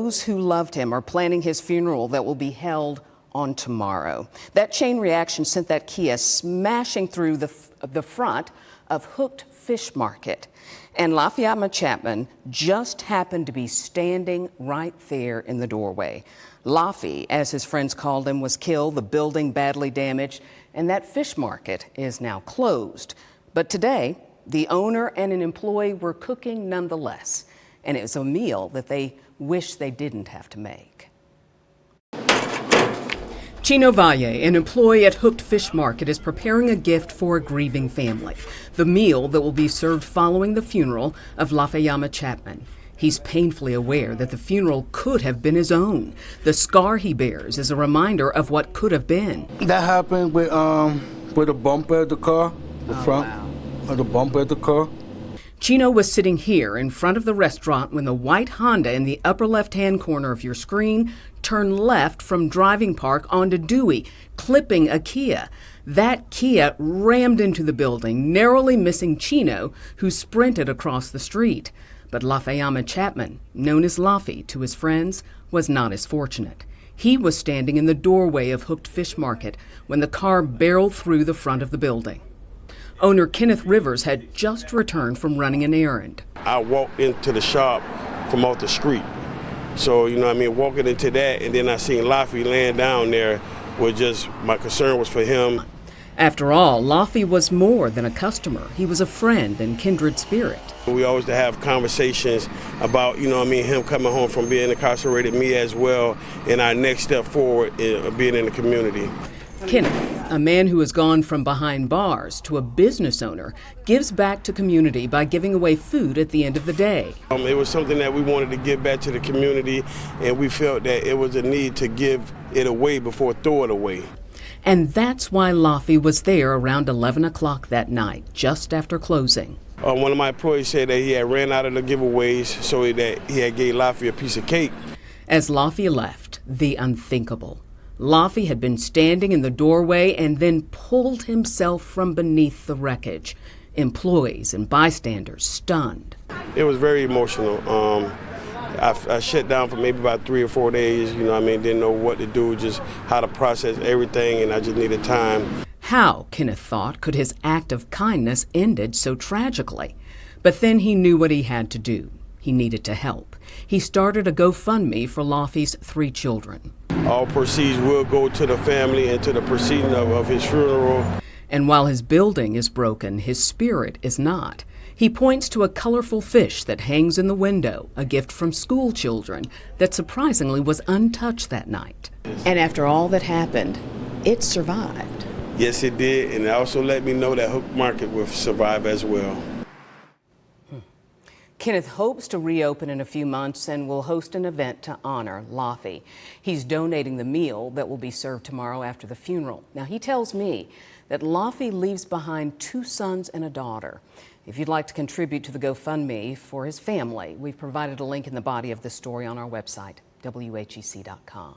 those who loved him are planning his funeral that will be held on tomorrow. That chain reaction sent that Kia smashing through the front of Hooked Fish Market. And Lafayama Chapman just happened to be standing right there in the doorway. Laffy, as his friends called him, was killed, the building badly damaged, and that fish market is now closed. But today, the owner and an employee were cooking nonetheless, and it was a meal that they wish they didn't have to make. Chino Valle, an employee at Hooked Fish Market, is preparing a gift for a grieving family, the meal that will be served following the funeral of Lafayama Chapman. He's painfully aware that the funeral could have been his own. The scar he bears is a reminder of what could have been. That happened with the bumper of the car, the front of the bumper of the car. Chino was sitting here in front of the restaurant when the white Honda in the upper left-hand corner of your screen turned left from Driving Park onto Dewey, clipping a Kia. That Kia rammed into the building, narrowly missing Chino, who sprinted across the street. But Lafayama Chapman, known as Laffy to his friends, was not as fortunate. He was standing in the doorway of Hooked Fish Market when the car barreled through the front of the building. Owner Kenneth Rivers had just returned from running an errand. I walked into the shop from off the street. So, walking into that, and then I seen Laffy laying down there, my concern was for him. After all, Laffy was more than a customer. He was a friend and kindred spirit. We always have conversations about, him coming home from being incarcerated, me as well, and our next step forward in being in the community. Kenneth, a man who has gone from behind bars to a business owner, gives back to community by giving away food at the end of the day. It was something that we wanted to give back to the community, and we felt that it was a need to give it away before throw it away. And that's why Laffy was there around 11 o'clock that night, just after closing. One of my employees said that he had ran out of the giveaways, so that he had gave Laffy a piece of cake. As Laffy left, the unthinkable. Laffy had been standing in the doorway and then pulled himself from beneath the wreckage. Employees and bystanders stunned. It was very emotional. I shut down for maybe about 3 or 4 days, didn't know what to do, just how to process everything, and I just needed time. How, Kenneth thought, could his act of kindness ended so tragically? But then he knew what he had to do. He needed to help. He started a GoFundMe for Laffy's 3 children. All proceeds will go to the family and to the proceeding of his funeral. And while his building is broken, his spirit is not. He points to a colorful fish that hangs in the window, a gift from school children that surprisingly was untouched that night. And after all that happened, it survived. Yes, it did, and it also let me know that Hooked Market will survive as well. Kenneth hopes to reopen in a few months and will host an event to honor Laffy. He's donating the meal that will be served tomorrow after the funeral. Now, he tells me that Laffy leaves behind 2 sons and a daughter. If you'd like to contribute to the GoFundMe for his family, we've provided a link in the body of this story on our website, WHEC.com.